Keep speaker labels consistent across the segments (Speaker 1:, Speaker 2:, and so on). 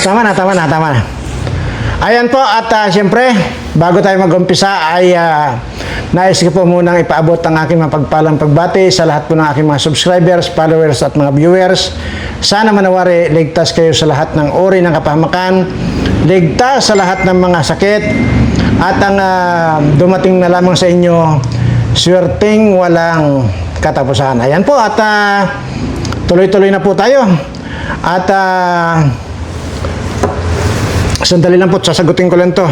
Speaker 1: Tama na. Ayan po, at siyempre, bago tayo mag-umpisa ay nais ko po munang ipaabot ang aking mapagpalang pagbati sa lahat po ng aking mga subscribers, followers at mga viewers. Sana manawari ligtas kayo sa lahat ng uri ng kapahamakan, ligtas sa lahat ng mga sakit, at ang dumating na lamang sa inyo, swerteng walang katapusan. Ayan po, at tuloy-tuloy na po tayo. At sandali lang po, sasagutin ko lang to.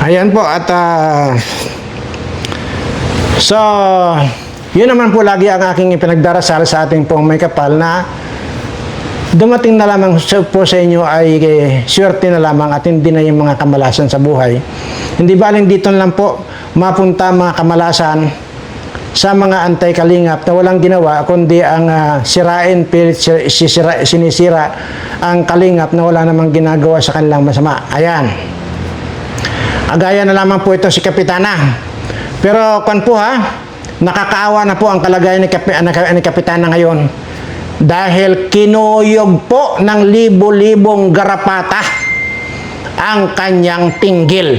Speaker 1: Ayan po, at so yun naman po lagi ang aking ipinagdarasal sa ating pong may kapal, na dumating na lamang po sa inyo ay swerte na lamang at hindi na yung mga kamalasan sa buhay. Hindi baling dito lang po mapunta mga kamalasan sa mga antay-kalingap na walang ginawa kundi ang sirain, sinisira ang kalingap na wala namang ginagawa sa kanilang masama. Ayan. Agaya na lamang po ito si Kapitana. Pero kwan po nakakaawa na po ang kalagayan ni Kapitana ngayon dahil kinuyog po ng libo-libong garapata ang kanyang tinggil.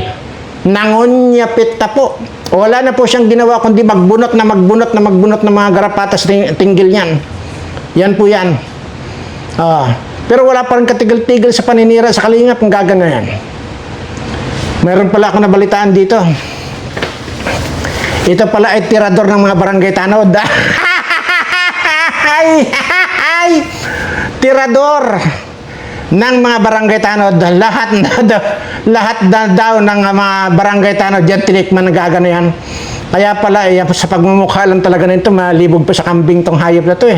Speaker 1: Nangunyapit na po. Wala na po siyang ginawa kundi magbunot ng mga garapata sa tinggil niyan. Yan po yan. Pero wala pa rin katigil-tigil sa paninira sa kalingap ang gagana yan. Meron pala ako nabalitaan dito. Ito pala ay tirador ng mga barangay tanod. Tirador ng mga barangay tanod. Lahat daw ng mga barangay tanod yan tinikman ng gagano yan. Kaya pala sa pagmumukha lang talaga nito, malibog pa sa kambing tong hayop na to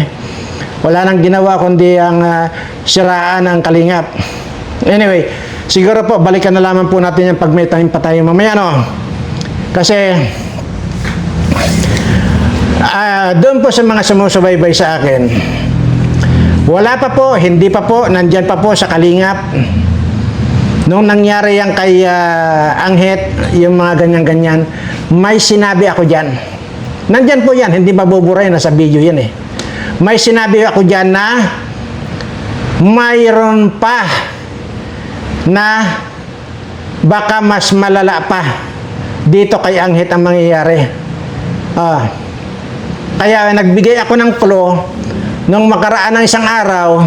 Speaker 1: Wala nang ginawa kundi ang siraan ng kalingap. Anyway, siguro po balikan na lamang po natin yung pag may time pa tayo mamaya, no? Kasi doon po sa mga sumusubaybay sa akin, wala pa po, hindi pa po, nandyan pa po sa kalingap nung nangyari yan kay Anghet, yung mga ganyan-ganyan, may sinabi ako dyan. Nandyan po yan, hindi mabuburay, nasa video yan May sinabi ako dyan na mayroon pa na baka mas malala pa dito kay Anghet ang mangyayari. Kaya nagbigay ako ng clue nung makaraan ng isang araw,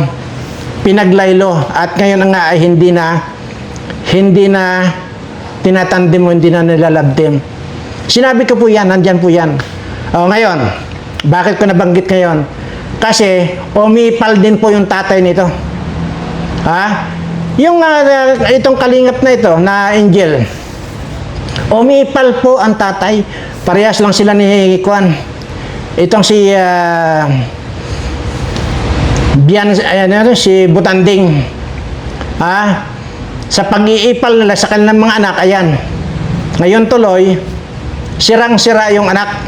Speaker 1: pinaglaylo, at ngayon nga ay hindi na tinatandim mo, hindi na nilalabdim. Sinabi ko po yan, nandyan po yan. Ngayon, bakit ko nabanggit ngayon? Kasi umipal din po yung tatay nito. Yung itong kalingap na ito, na Angel, umipal po ang tatay. Parehas lang sila ni Kwan. Itong si si Butanding. Sa pag-iipal nila sa kanilang mga anak, ayan. Ngayon tuloy, sirang-sira yung anak.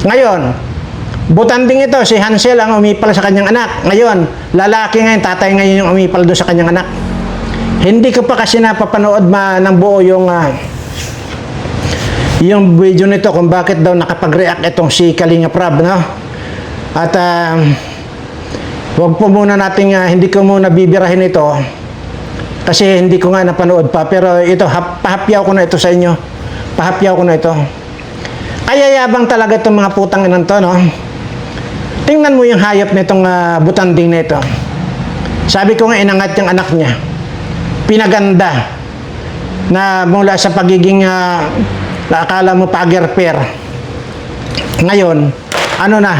Speaker 1: Ngayon, Butanding ito, si Hansel ang umipal sa kanyang anak. Ngayon, lalaki ngayon, tatay ngayon yung umipal doon sa kanyang anak. Hindi ko pa kasi napapanood ng buo yung video nito kung bakit daw nakapag-react itong si Kalinga Prab, no? At wag po muna nating hindi ko muna bibirahin ito kasi hindi ko nga napanood pa, pero ito pahapyaw ko na ito sa inyo. Pahapyaw ko na ito. Kaya yabang talaga itong mga putang inan to, no? Tingnan mo yung hayop nitong Butanding na ito. Sabi ko nga, inangat yung anak niya. Pinaganda na mula sa pagiging akala mo pagerper. Ngayon, ano na?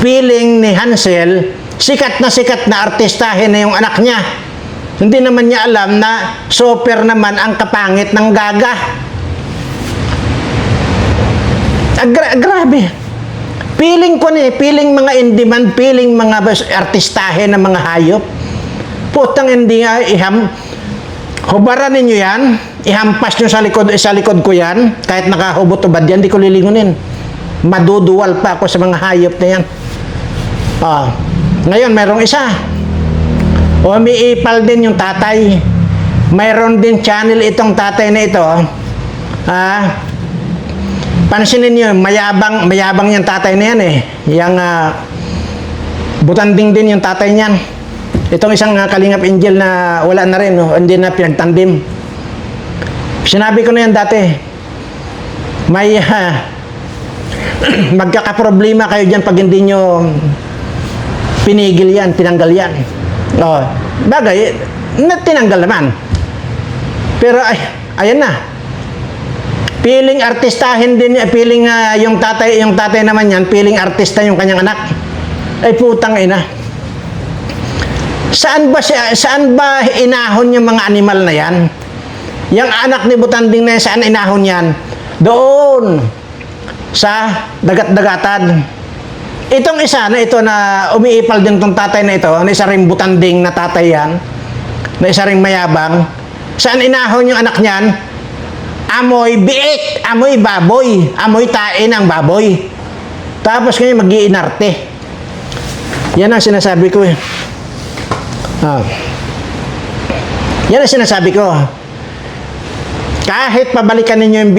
Speaker 1: Feeling ni Hansel, sikat na artistahin na yung anak niya. Hindi naman niya alam na super naman ang kapangit ng Gaga. Grabe. Feeling ko feeling mga in-demand, feeling mga artistahin ng mga hayop. Putang hindi nga hubaran ninyo yan. ihampas nyo sa likod ko yan, kahit nakahubot-ubad yan, di ko lilingunin. Maduduwal pa ako sa mga hayop na yan. Ngayon, mayroong isa. Umiipal din yung tatay. Mayroon din channel itong tatay na ito. Pansinin nyo, mayabang yung tatay na yan eh. Yang butanding din yung tatay niyan. Itong isang Kalingap Angel na wala na rin, hindi na pinagtandim. Sinabi ko na yan dati. May magkakaproblema kayo dyan pag hindi nyo pinigil yan, tinanggal yan. Bagay, tinanggal naman. Pero ayan na. Piling artistahin din, piling yung tatay naman yan, piling artista yung kanyang anak. Ay putang ina. Saan ba inahon yung mga animal na yan? Yung anak ni Butanding na yan, saan inahon yan? Doon sa dagat-dagatan. Itong isa na ito na umiipal din tong tatay na ito, na isa ring Butanding na tatay yan, na isa ring mayabang. Saan inahon yung anak niyan? Amoy biik, amoy baboy, amoy tae ng baboy. Tapos ngayon mag-iinarte. Yan ang sinasabi ko eh. Yan ang sinasabi ko. Kahit pabalikan ninyo yung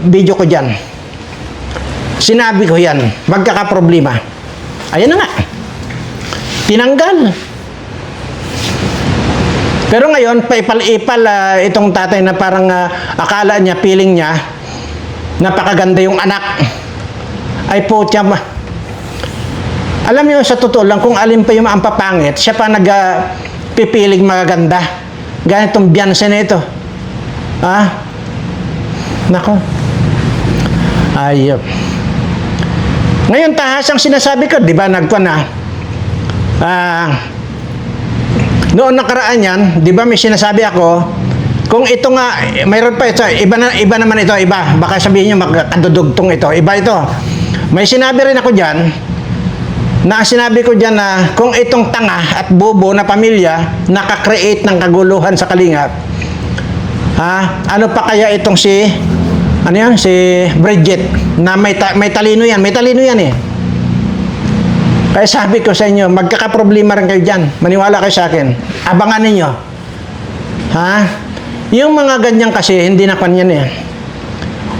Speaker 1: video ko dyan, sinabi ko yan, magkakaproblema. Ayan na nga. Tinanggal. Pero ngayon, paipal-ipal itong tatay na parang akala niya, feeling niya, napakaganda yung anak. Ay po, tiyama. Alam niyo, sa totoo lang, kung alin pa yung ang papangit, siya pa nagpipiling magaganda. Ganitong Beyonce na ito. Nako. Ayop. Ngayon, tahas ang sinasabi ko, di ba, noon nakaraan yan, di ba may sinasabi ako, kung ito nga, mayroon pa ito, iba naman ito, iba. Baka sabihin nyo, makadudugtong ito. Iba ito. May sinabi rin ako dyan, na sinabi ko dyan na kung itong tanga at bobo na pamilya nakakreate ng kaguluhan sa Kalingap, ano pa kaya itong si Bridget na may talino yan eh. Kaya sabi ko sa inyo, magkakaproblema rin kayo dyan. Maniwala kayo sa akin. Abangan ninyo. Yung mga ganyan kasi, hindi na kanyan eh.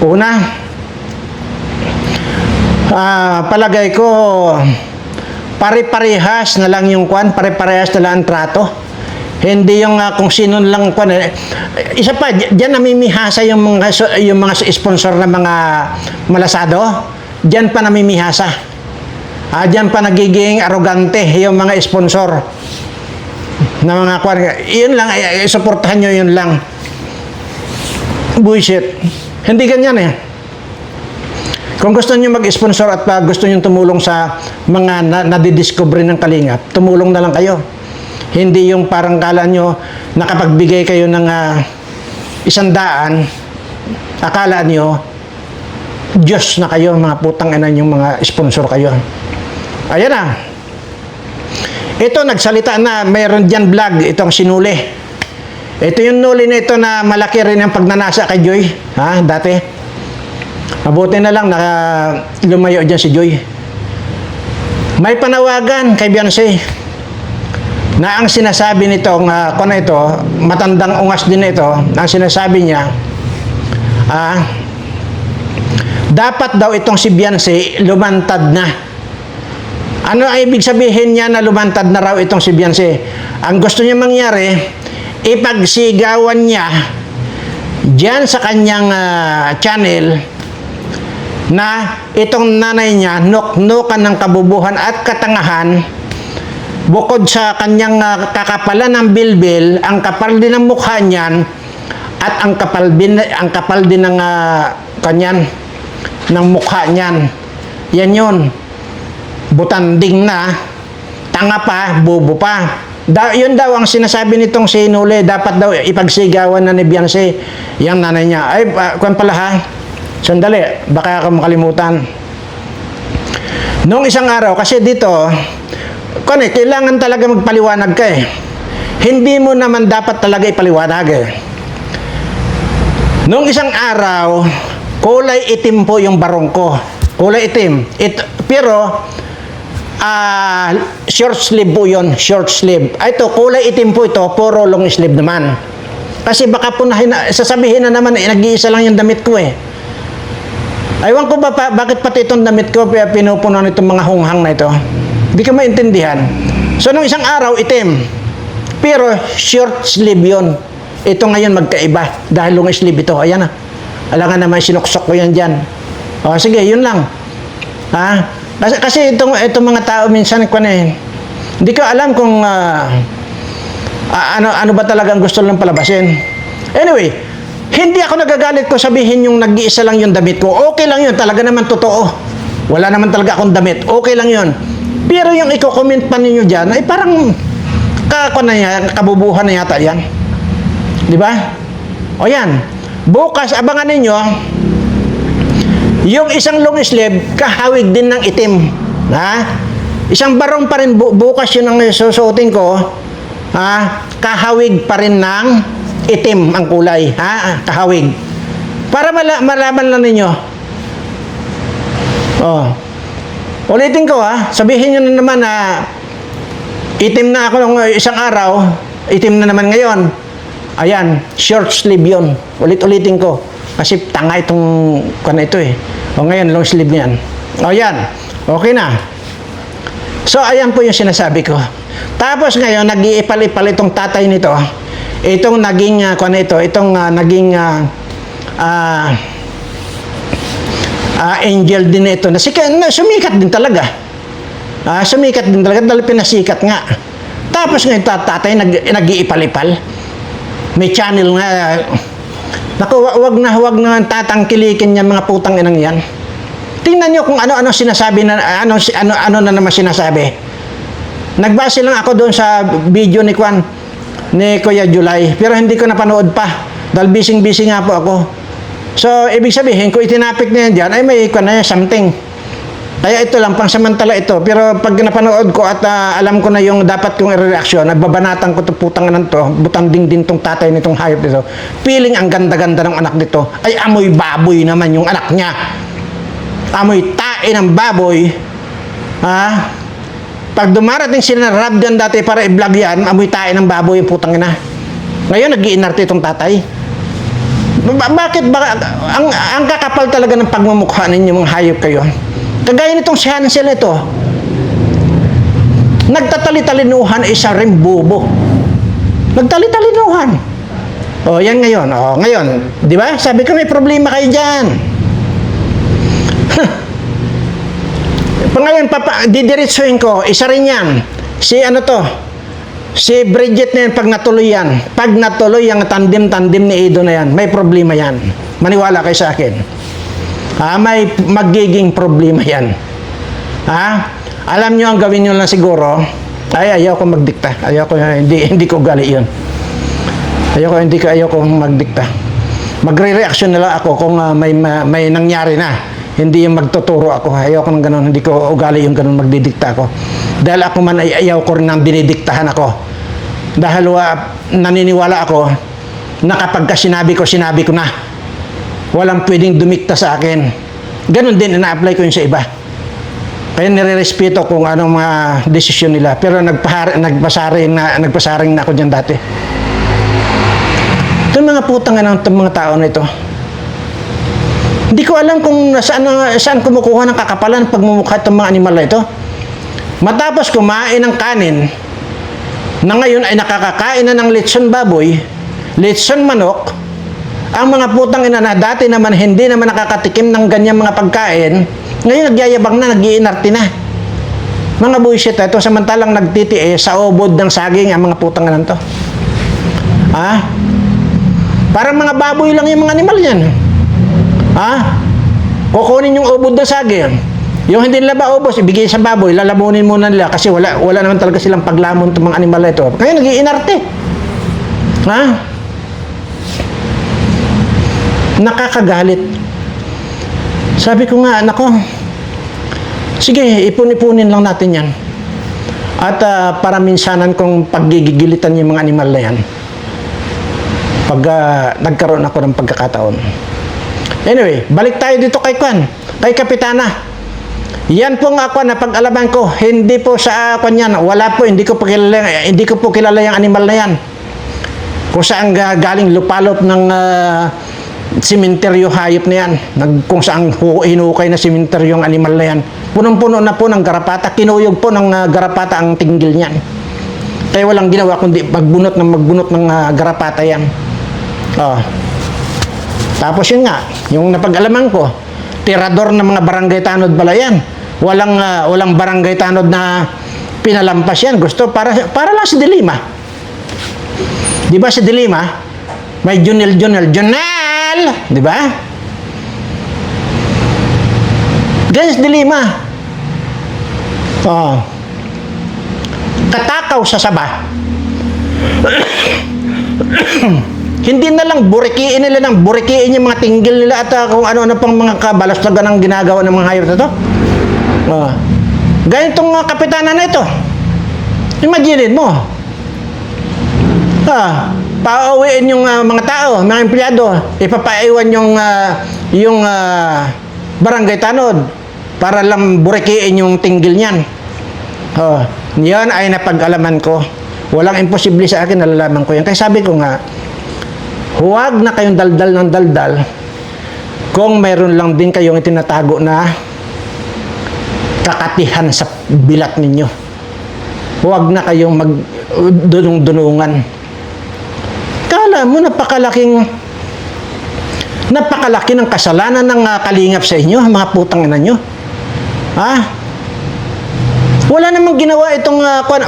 Speaker 1: Una, palagay ko, pare-parehas na lang yung kwan, pare-parehas na lang ang trato. Hindi yung kung sino lang kwan. Isa pa, diyan namimihasa yung mga sponsor na mga malasado. Diyan pa namimihasa. Diyan pa nagiging arrogante yung mga sponsor na mga kwan. Yun lang, suportahan nyo yun lang. Bullshit. Hindi ganyan eh. Kung gusto niyo mag-sponsor at gusto niyo tumulong sa mga nadidiscover ng Kalingap, tumulong na lang kayo. Hindi yung parang kala nyo nakapagbigay kayo ng 100, akala nyo Diyos na kayo, mga putang ina yung mga sponsor kayo. Ayan na. Ito, nagsalita na, mayroon dyan vlog, itong sinuli. Ito yung nuli na ito na malaki rin ang pagnanasa kay Joy. Dati. Mabuti na lang lumayo dyan si Joy. May panawagan kay Beyonce na ang sinasabi nitong matandang ungas din ito, ang sinasabi niya, dapat daw itong si Beyonce lumantad na. Ano ang ibig sabihin niya na lumantad na raw itong si Beyonce? Ang gusto niya mangyari, ipagsigawan niya diyan sa kanyang channel na itong nanay niya nuknukan ng kabubuhan at katangahan, bukod sa kanyang kakapalan ng bilbil, ang kapal din ng mukha niyan at ang kapal din ng kanyan ng mukha niyan. Yan yun. Butanding na, tanga pa, bobo pa. Yun daw ang sinasabi nitong si Nule, dapat daw ipagsigawan na ni Beyonce yung nanay niya. Ay, kung pala sandali, baka ako makalimutan. Noong isang araw, kasi dito, kailangan talaga magpaliwanag ka eh. Hindi mo naman dapat talaga ipaliwanag eh. Noong isang araw, kulay itim po yung barong ko. Kulay itim. Pero, short sleeve po yun. Short sleeve. Ito, kulay itim po ito. Puro long sleeve naman. Kasi baka po sasabihin na naman, nag-iisa lang yung damit ko eh. Aywan ko ba bakit pati itong damit ko pinupuno nitong mga hunghang na ito. Hindi ko maintindihan. So, nung isang araw, itim. Pero, short sleeve yun. Ito ngayon magkaiba. Dahil long sleeve ito. Ayan na. Alangan naman, sinuksok ko yan dyan. O, sige, yun lang. Ha? Kasi itong mga tao minsan, hindi ko alam kung ano ba talagang gusto lang palabasin. Anyway, hindi ako nagagalit ko sabihin yung nag-iisa lang yung damit ko. Okay lang yun. Talaga naman totoo. Wala naman talaga akong damit. Okay lang yun. Pero yung i-comment pa ninyo dyan, ay parang kabubuhan na yata yan. Di ba? O yan. Bukas, abangan ninyo, yung isang long sleeve, kahawig din ng itim. Ha? Isang barong pa rin, bukas yun ang susuotin ko, ha? Kahawig pa rin ng itim ang kulay. Ha? Kahawig. Para malaman lang ninyo. Oh. Ulitin ko ha, sabihin nyo na naman na itim na ako ng isang araw, itim na naman ngayon. Ayan, short sleeve yun. Ulit-ulitin ko. Kasi tanga itong ito eh. O ngayon, long sleeve niyan. O yan, okay na. So, ayan po yung sinasabi ko. Tapos ngayon, nag-iipal-ipal itong tatay nito. Itong naging, naging angel din ito. Sumikat din talaga. Sumikat din talaga dahil pinasikat nga. Tapos ngayon, tatay nag-iipal-ipal. May channel nga. Naku, wag na tatangkilikin yan mga putang inang yan. Tingnan nyo kung ano-ano sinasabi na, ano na naman sinasabi. Nagbase lang ako doon sa video ni Kuya July, pero hindi ko napanood pa. Dahil busy nga po ako. So, ibig sabihin, kung itinapik na yan dyan, ay may something. Kaya ito lang, pangsamantala ito. Pero pag napanood ko at alam ko na yung dapat kong i-reaction, nagbabanatan ko itong putang nan to, butanding din tong tatay nitong hayop nito. Feeling ang ganda-ganda ng anak nito, ay amoy baboy naman yung anak niya. Amoy tae ng baboy. Ha? Pag dumarating sila na rab dyan dati para i-vlog yan, amoy tae ng baboy yung putang ina. Ngayon, nag-iinarte itong tatay. Bakit ba? Ang kakapal talaga ng pagmumukha ninyo mga hayop kayo. Kagaya nitong si Hansel ito, nagtatali-talinuhan isa rin bubo. Nagtali-talinuhan. O, yan ngayon. O, ngayon. Di ba? Sabi ko may problema kayo dyan. Ngayon, didiretsuhin ko, isa rin yan. Si Bridget na yan, pag natuloy yan. Pag natuloy ang tandem ni Edo na yan, may problema yan. Maniwala kayo sa akin. May magiging problema yan. Alam nyo ang gawin nyo lang siguro, ayaw ko magdikta. Hindi ko gali yun. Ayaw ko magdikta. Magre-reaction na lang ako kung may nangyari na. Hindi yung magtuturo ako. Ayaw ko ng ganun. Hindi ko ugali yung ganun magdidikta ako. Dahil ako man ay ayaw ko rin nang dinidiktahan ako. Dahil naniniwala ako na kapag sinabi ko na. Walang pwedeng dumikta sa akin. Ganon din, ina-apply ko yun sa iba. Kaya nire-respeto kung anong mga desisyon nila. Pero nagpasaring na ako dyan dati. Itong mga putang itong mga tao na ito. Hindi ko alam kung saan kumukuha ng kakapalan pagmumukha itong mga animal na ito. Matapos kumain ng kanin, na ngayon ay nakakakain na ng lechon baboy, lechon manok, ang mga putang ina na dati naman hindi naman nakakatikim ng ganyang mga pagkain, ngayon nagyayabang na, nag-iinarte na. Mga bullshit ito, samantalang nagtitiis sa ubod ng saging ang mga putang ina to. Parang mga baboy lang yung mga animal yan. Kukunin yung ubod ng saging. Yung hindi nila maubos, ibigay sa baboy, lalamunin muna nila kasi wala naman talaga silang paglamon itong mga animal na ito. Kaya nag-iinarte. Nakakagalit. Sabi ko nga, nako, sige, ipon-ipunin lang natin yan. At para minsanan kong paggigigilitan yung mga animal na yan. pag nagkaroon ako ng pagkakataon. Anyway, balik tayo dito kay kay Kapitana. Yan po nga ako na pag-alaman ko, hindi po sa yan, wala po, hindi ko po kilala yung animal na yan. Kung saan galing lupalop ng simenteryo hayop na yan, kung saan hinukay na simenteryo yung animal na yan. Punong-puno na po ng garapata, kinuyog po ng garapata ang tinggil niyan. Kaya walang ginawa kundi magbunot ng garapata yan. Tapos yun nga, yung napag-alaman ko, tirador ng mga barangay tanod pala yan. Walang barangay tanod na pinalampas yan. Gusto para lang si Dilima. Di ba si Dilima? May Junel! Di ba? Ganyan si Dilima. Katakaw sa saba. Hindi na lang burikiin yung mga tinggil nila at kung ano-ano pang mga kabalastagan ang ginagawa ng mga hayop na to. Ganitong kapitana na ito. Imagine mo. Pauwiin yung mga tao, mga empleyado, ipapaiwan yung barangay tanod para lang burikiin yung tinggil niyan. Yan ay napag-alaman ko. Walang imposible sa akin, nalalaman ko yan. Kaya sabi ko nga, huwag na kayong daldal ng daldal kung mayroon lang din kayong itinatago na kakatihan sa bilat ninyo. Huwag na kayong magdunong-dunungan. Kala mo napakalaki ng kasalanan ng kalingap sa inyo, mga putang ina nyo. Wala namang ginawa itong,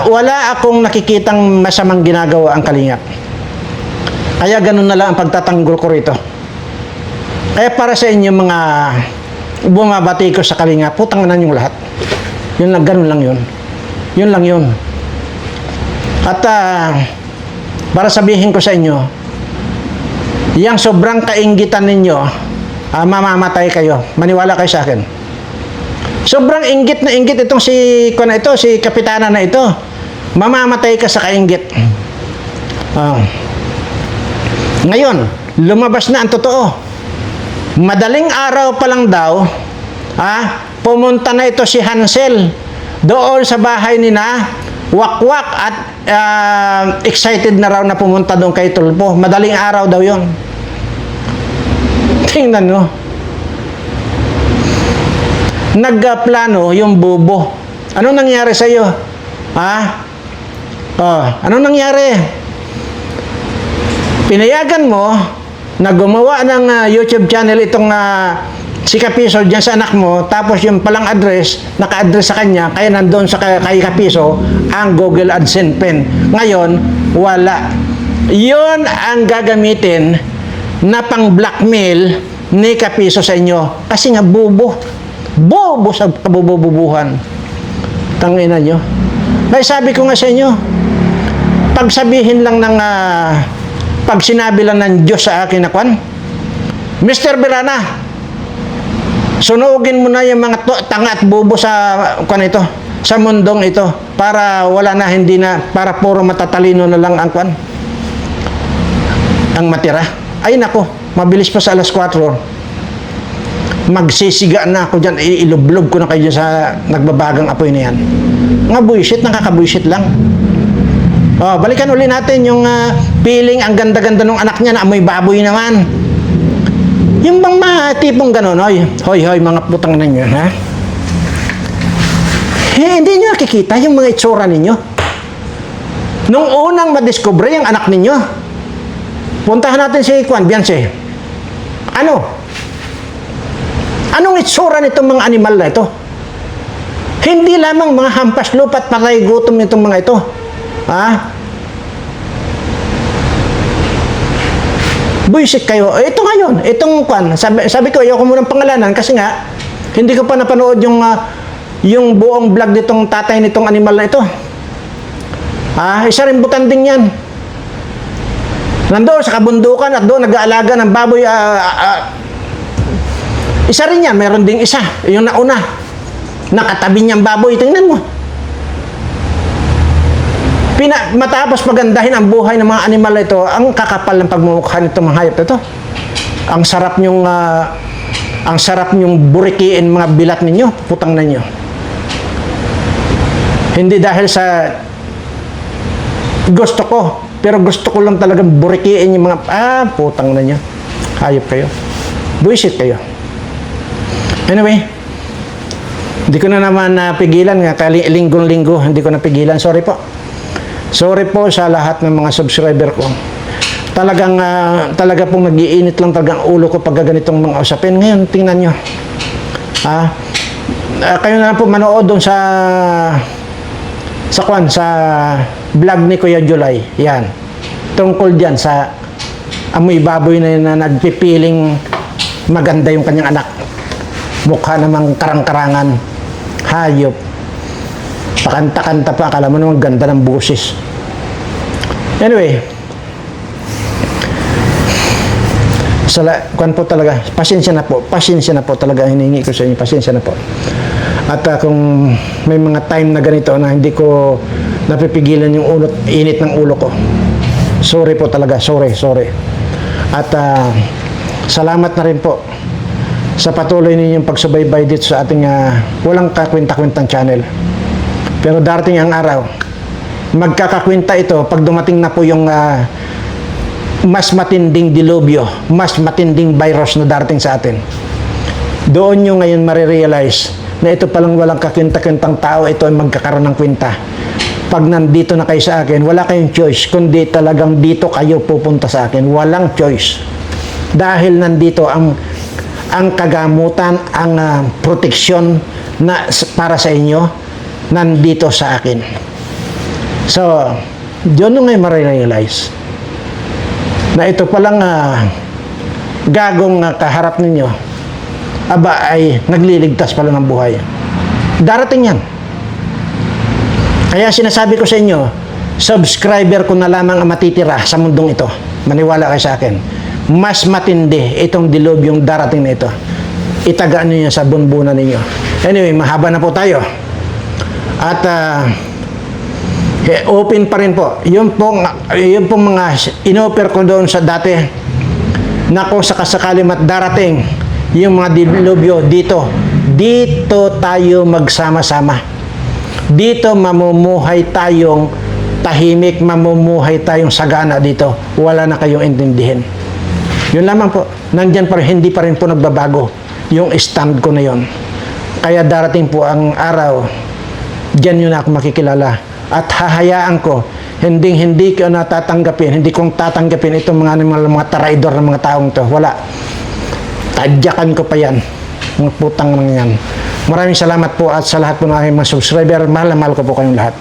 Speaker 1: wala akong nakikitang masamang ginagawa ang kalingap. Kaya ganun na lang ang pagtatanggol ko rito. Kaya para sa inyo mga bumabati ko sa kalingap, putang ina yung lahat. Yun lang, ganun lang yun. Yun lang yun. At para sabihin ko sa inyo, yang sobrang kainggitan ninyo, mamamatay kayo. Maniwala kayo sa akin. Sobrang inggit na inggit itong si Kapitana na ito. Mamamatay ka sa kainggit. Ngayon, lumabas na ang totoo. Madaling araw pa lang daw, pumunta na ito si Hansel doon sa bahay ni na Wakwak at excited na raw na pumunta doon kay Tulpo. Madaling araw daw yon. Tingnan mo. Nagplano yung bubo. Anong nangyari sa iyo? Anong nangyari? Pinayagan mo na gumawa ng YouTube channel itong si Kapiso dyan sa anak mo, tapos yung palang address, naka-address sa kanya, kaya nandoon sa kay Kapiso ang Google AdSense pen. Ngayon, wala. Yun ang gagamitin na pang blackmail ni Kapiso sa inyo. Kasi nga bobo sa kabububuhan. Tangina nyo. May sabi ko nga sa inyo, pagsabihin lang ng pag sinabi lang ng Diyos sa akin na Mr. Berana, sunugin mo na yung mga tanga at bobo sa sa mundong ito para wala na, hindi na, para puro matatalino na lang ang matira. Ay nako, mabilis pa sa alas 4. Magsisiga na ako dyan, ilublob ko na kayo sa nagbabagang apoy na yan. Mga bullshit, nakakabullshit lang. Balikan uli natin yung feeling, ang ganda-ganda ng anak niya na amoy baboy naman. Yung bang mga tipong gano'n, hoy, mga putang na nyo, ha? Hindi nyo nakikita yung mga itsura ninyo. Nung unang madiscover yung anak ninyo, puntahan natin si Beyonce. Anong itsura nitong mga animal na ito? Hindi lamang mga hampas lupa at patay gutom nitong mga ito. Buisit kayo. Ito ngayon, itong sabi ko, ayoko munang pangalanan kasi nga, hindi ko pa napanood yung buong vlog nitong tatay nitong animal na ito. Isa rin butanding yan. Nandoon sa kabundukan at doon nag-aalaga ng baboy. Isa rin yan, meron ding isa. Yung nauna, nakatabi niyang baboy. Tingnan mo. Matapos pagandahin ang buhay ng mga animal ito, ang kakapal ng pagmumukha nito mga hayop ito. Ang sarap nyong burikiin mga bilat ninyo, putang na nyo. Hindi dahil sa gusto ko, pero gusto ko lang talagang burikiin yung mga, putang na nyo. Hayop kayo. Buisit kayo. Anyway, hindi ko na naman napigilan nga, linggong-linggo, hindi ko napigilan. Sorry po. Sorry po sa lahat ng mga subscriber ko. Talaga pong nag-iinit lang talagang ulo ko pag ganitong mga usapin. Ngayon, tingnan nyo. Kayo na lang po manood doon sa vlog ni Kuya July. Yan. Tungkol dyan sa amoy baboy na nagpipiling maganda yung kanyang anak. Mukha namang karang-karangan. Hayop. Pakanta-kanta pa. Akala mo naman ganda ng busis. Anyway. Kwan po talaga. Pasensya na po. Pasensya na po talaga. Hinihingi ko sa inyo. Pasensya na po. At kung may mga time na ganito na hindi ko napipigilan yung init ng ulo ko. Sorry po talaga. Sorry. At salamat na rin po sa patuloy ninyong pagsubaybay dito sa ating walang kakwenta-kwentang channel. Pero darating ang araw, magkakakwenta ito pag dumating na po yung mas matinding dilubyo, mas matinding virus na darating sa atin. Doon nyo ngayon marirealize na ito palang walang kakwenta-kwentang tao, ito ay magkakaroon ng kwenta. Pag nandito na kayo sa akin, wala kayong choice, kundi talagang dito kayo pupunta sa akin. Walang choice. Dahil nandito ang kagamutan, ang proteksyon na para sa inyo, nandito sa akin. So, doon nyo ngayon marirealize na ito palang gagong kaharap ninyo, ay nagliligtas pala ng buhay. Darating yan. Kaya sinasabi ko sa inyo, subscriber ko na lamang ang matitira sa mundong ito. Maniwala kayo sa akin. Mas matindi itong dilubyong darating na ito. Itagaan niyo sa bunbunan ninyo. Anyway, mahaba na po tayo. At open pa rin po. Yung pong mga inoffer ko doon sa dati na kung sakasakali darating yung mga dilubyo dito tayo magsama-sama. Dito mamumuhay tayong tahimik, mamumuhay tayong sagana dito. Wala na kayong intindihin. Yun lamang po. Nandyan pa rin, hindi pa rin po nagbabago yung stand ko na yun. Kaya darating po ang araw, dyan yun ako makikilala. At hahayaan ko, hindi ko natatanggapin, hindi kong tatanggapin itong mga traidor ng mga taong to. Wala. Tadyakan ko pa yan. Mga putang mga yan. Maraming salamat po at sa lahat po ng aking mga subscriber. Mahal na mahal ko po kayong lahat.